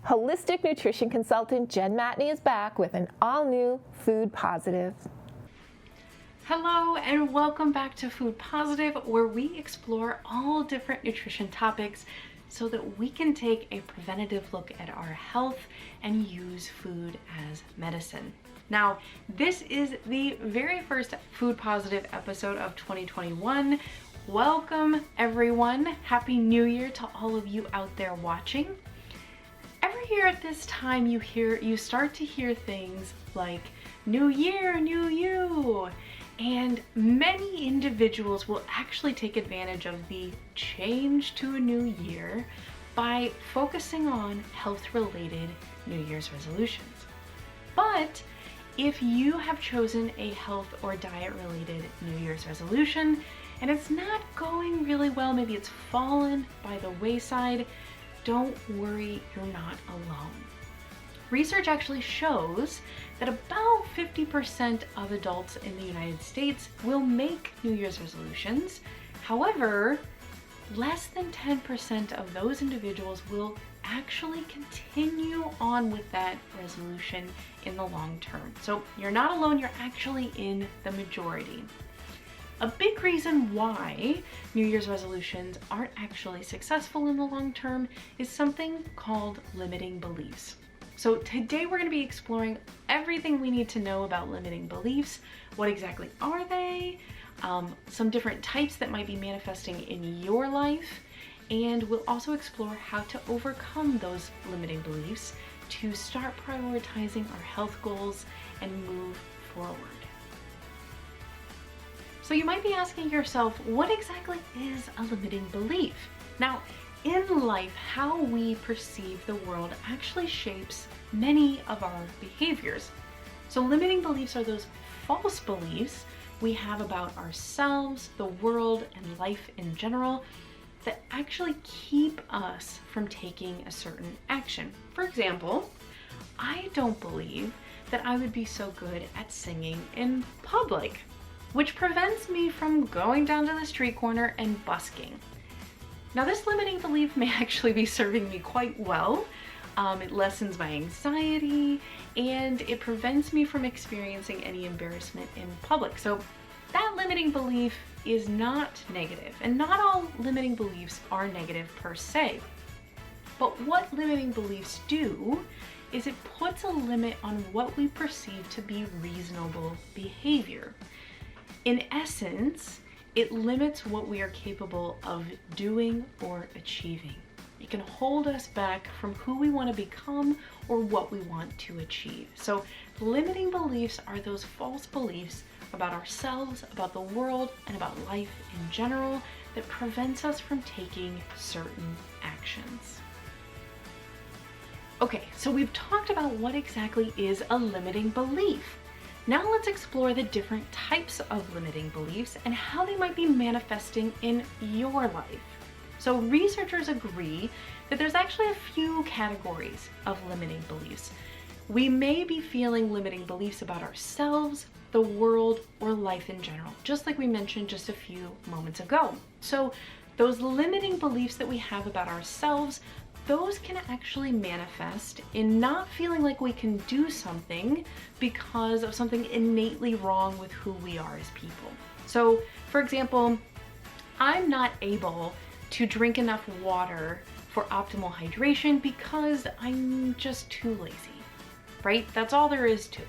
Holistic nutrition consultant Jen Matney is back with an all-new Food Positive. Hello and welcome back to Food Positive, where we explore all different nutrition topics so that we can take a preventative look at our health and use food as medicine. Now, this is the very first Food Positive episode of 2021. Welcome everyone. Happy New Year to all of you out there watching. Every year at this time you start to hear things like New Year, New You. And many individuals will actually take advantage of the change to a new year by focusing on health-related New Year's resolutions. But if you have chosen a health or diet-related New Year's resolution and it's not going really well, maybe it's fallen by the wayside, don't worry, you're not alone. Research actually shows that about 50% of adults in the United States will make New Year's resolutions. However, less than 10% of those individuals will actually continue on with that resolution in the long term. So you're not alone, you're actually in the majority. A big reason why New Year's resolutions aren't actually successful in the long term is something called limiting beliefs. So today we're going to be exploring everything we need to know about limiting beliefs. What exactly are they? Some different types that might be manifesting in your life. And we'll also explore how to overcome those limiting beliefs to start prioritizing our health goals and move forward. So you might be asking yourself, what exactly is a limiting belief? Now, in life, how we perceive the world actually shapes many of our behaviors. So limiting beliefs are those false beliefs we have about ourselves, the world, and life in general that actually keep us from taking a certain action. For example, I don't believe that I would be so good at singing in public, which prevents me from going down to the street corner and busking. Now, this limiting belief may actually be serving me quite well. It lessens my anxiety and it prevents me from experiencing any embarrassment in public. So that limiting belief is not negative, and not all limiting beliefs are negative per se. But what limiting beliefs do is it puts a limit on what we perceive to be reasonable behavior. In essence, it limits what we are capable of doing or achieving. It can hold us back from who we want to become or what we want to achieve. So limiting beliefs are those false beliefs about ourselves, about the world, and about life in general that prevents us from taking certain actions. Okay, so we've talked about what exactly is a limiting belief. Now let's explore the different types of limiting beliefs and how they might be manifesting in your life. So researchers agree that there's actually a few categories of limiting beliefs. We may be feeling limiting beliefs about ourselves, the world, or life in general, just like we mentioned just a few moments ago. So those limiting beliefs that we have about ourselves, those can actually manifest in not feeling like we can do something because of something innately wrong with who we are as people. So, for example, I'm not able to drink enough water for optimal hydration because I'm just too lazy, right? That's all there is to it.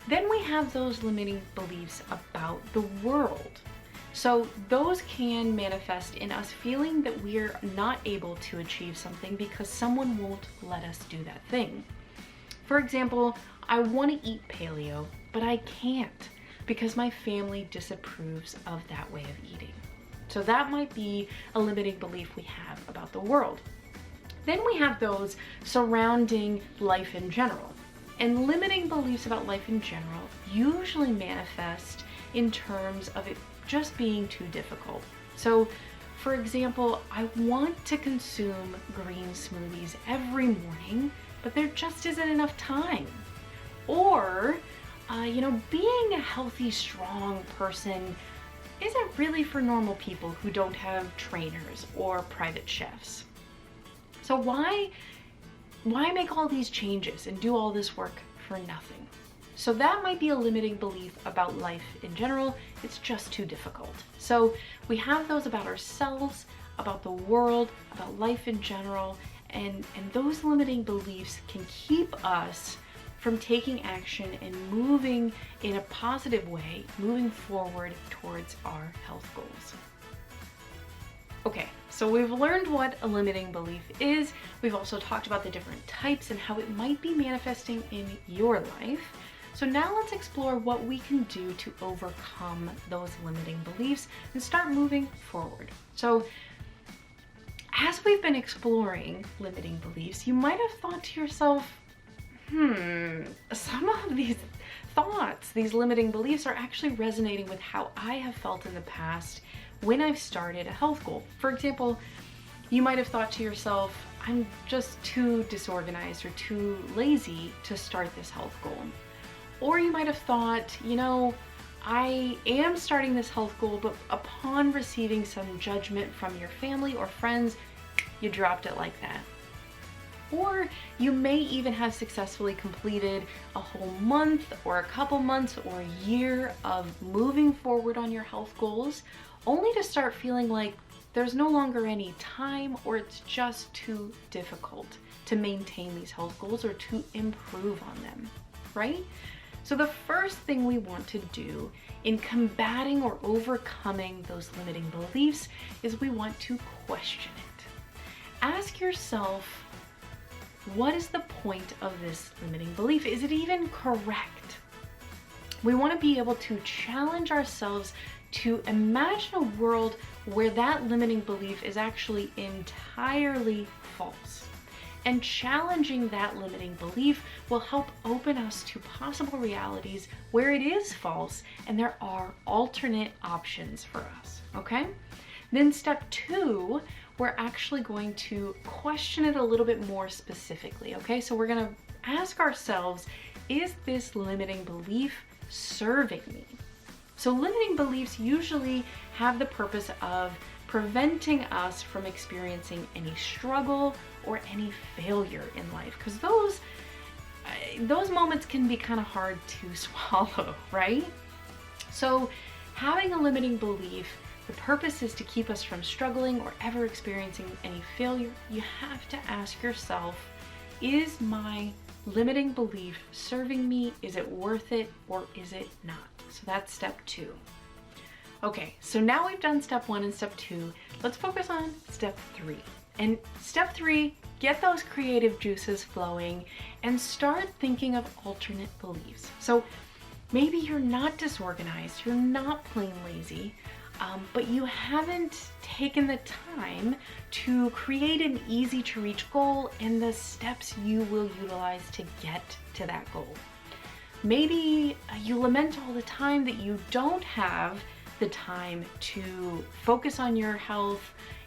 Then we have those limiting beliefs about the world. So those can manifest in us feeling that we're not able to achieve something because someone won't let us do that thing. For example, I want to eat paleo, but I can't because my family disapproves of that way of eating. So that might be a limiting belief we have about the world. Then we have those surrounding life in general. And limiting beliefs about life in general usually manifest in terms of it just being too difficult. So, for example, I want to consume green smoothies every morning, but there just isn't enough time. Or, being a healthy, strong person isn't really for normal people who don't have trainers or private chefs. So why why make all these changes and do all this work for nothing? So that might be a limiting belief about life in general. It's just too difficult. So we have those about ourselves, about the world, about life in general, and those limiting beliefs can keep us from taking action and moving in a positive way, moving forward towards our health goals. Okay, so we've learned what a limiting belief is. We've also talked about the different types and how it might be manifesting in your life. So now let's explore what we can do to overcome those limiting beliefs and start moving forward. So as we've been exploring limiting beliefs, you might have thought to yourself, some of these thoughts, these limiting beliefs are actually resonating with how I have felt in the past when I've started a health goal. For example, you might have thought to yourself, I'm just too disorganized or too lazy to start this health goal. Or you might have thought, I am starting this health goal, but upon receiving some judgment from your family or friends, you dropped it like that. Or you may even have successfully completed a whole month or a couple months or a year of moving forward on your health goals, only to start feeling like there's no longer any time or it's just too difficult to maintain these health goals or to improve on them, right? So the first thing we want to do in combating or overcoming those limiting beliefs is we want to question it. Ask yourself, what is the point of this limiting belief? Is it even correct? We want to be able to challenge ourselves to imagine a world where that limiting belief is actually entirely false. And challenging that limiting belief will help open us to possible realities where it is false and there are alternate options for us, okay? Then step 2, we're actually going to question it a little bit more specifically, okay? So we're gonna ask ourselves, is this limiting belief serving me? So limiting beliefs usually have the purpose of preventing us from experiencing any struggle or any failure in life, because those moments can be kind of hard to swallow, right? So having a limiting belief, the purpose is to keep us from struggling or ever experiencing any failure. You have to ask yourself, is my limiting belief serving me? Is it worth it or is it not? So that's step 2. Okay, so now we've done step 1 and step 2. Let's focus on step 3. And step 3, get those creative juices flowing and start thinking of alternate beliefs. So maybe you're not disorganized, you're not plain lazy, but you haven't taken the time to create an easy to reach goal and the steps you will utilize to get to that goal. Maybe you lament all the time that you don't have the time to focus on your health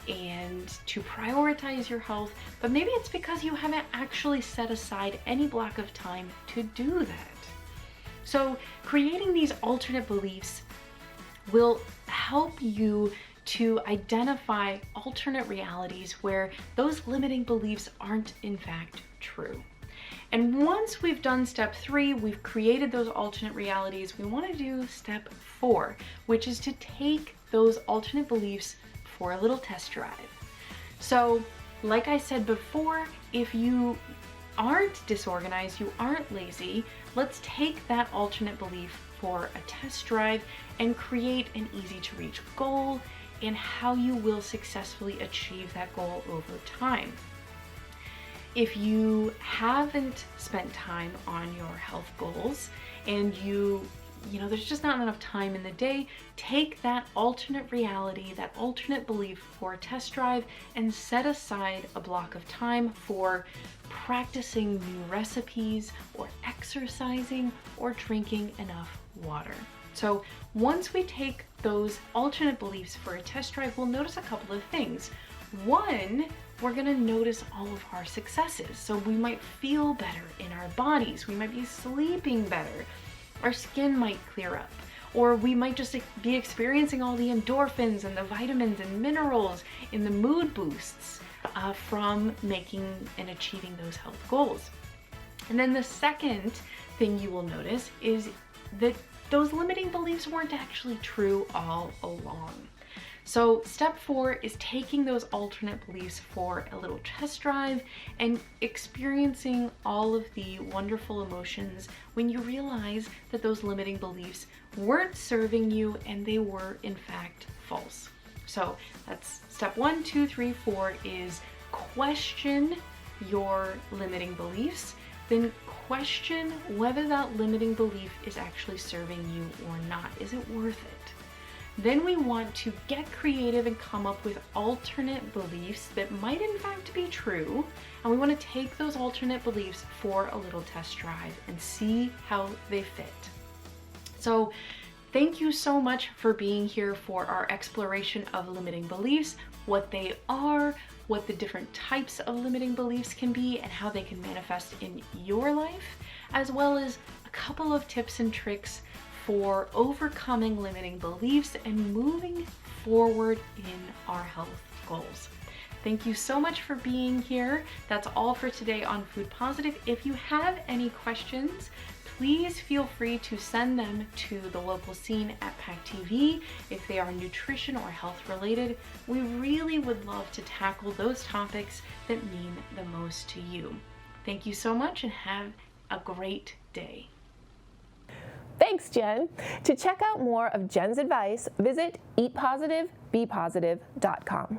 and to prioritize your health, but maybe it's because you haven't actually set aside any block of time to do that. So creating these alternate beliefs will help you to identify alternate realities where those limiting beliefs aren't in fact true. And once we've done step 3, we've created those alternate realities, we want to do step 4, which is to take those alternate beliefs for a little test drive. So, like I said before, if you aren't disorganized, you aren't lazy, let's take that alternate belief for a test drive and create an easy to reach goal and how you will successfully achieve that goal over time. If you haven't spent time on your health goals and there's just not enough time in the day, take that alternate reality, that alternate belief for a test drive and set aside a block of time for practicing new recipes or exercising or drinking enough water. So once we take those alternate beliefs for a test drive, we'll notice a couple of things. One, we're going to notice all of our successes. So we might feel better in our bodies. We might be sleeping better. Our skin might clear up. Or we might just be experiencing all the endorphins and the vitamins and minerals in the mood boosts. from making and achieving those health goals. And then the second thing you will notice is that those limiting beliefs weren't actually true all along. So step 4 is taking those alternate beliefs for a little test drive and experiencing all of the wonderful emotions when you realize that those limiting beliefs weren't serving you and they were in fact false. So that's step 1, 2, 3, 4 is question your limiting beliefs, then question whether that limiting belief is actually serving you or not. Is it worth it? Then we want to get creative and come up with alternate beliefs that might in fact be true, and we want to take those alternate beliefs for a little test drive and see how they fit. So thank you so much for being here for our exploration of limiting beliefs, what they are, what the different types of limiting beliefs can be, and how they can manifest in your life, as well as a couple of tips and tricks for overcoming limiting beliefs and moving forward in our health goals. Thank you so much for being here. That's all for today on Food Positive. If you have any questions, please feel free to send them to the local scene at PAC TV if they are nutrition or health related. We really would love to tackle those topics that mean the most to you. Thank you so much and have a great day. Thanks, Jen. To check out more of Jen's advice, visit eatpositivebepositive.com.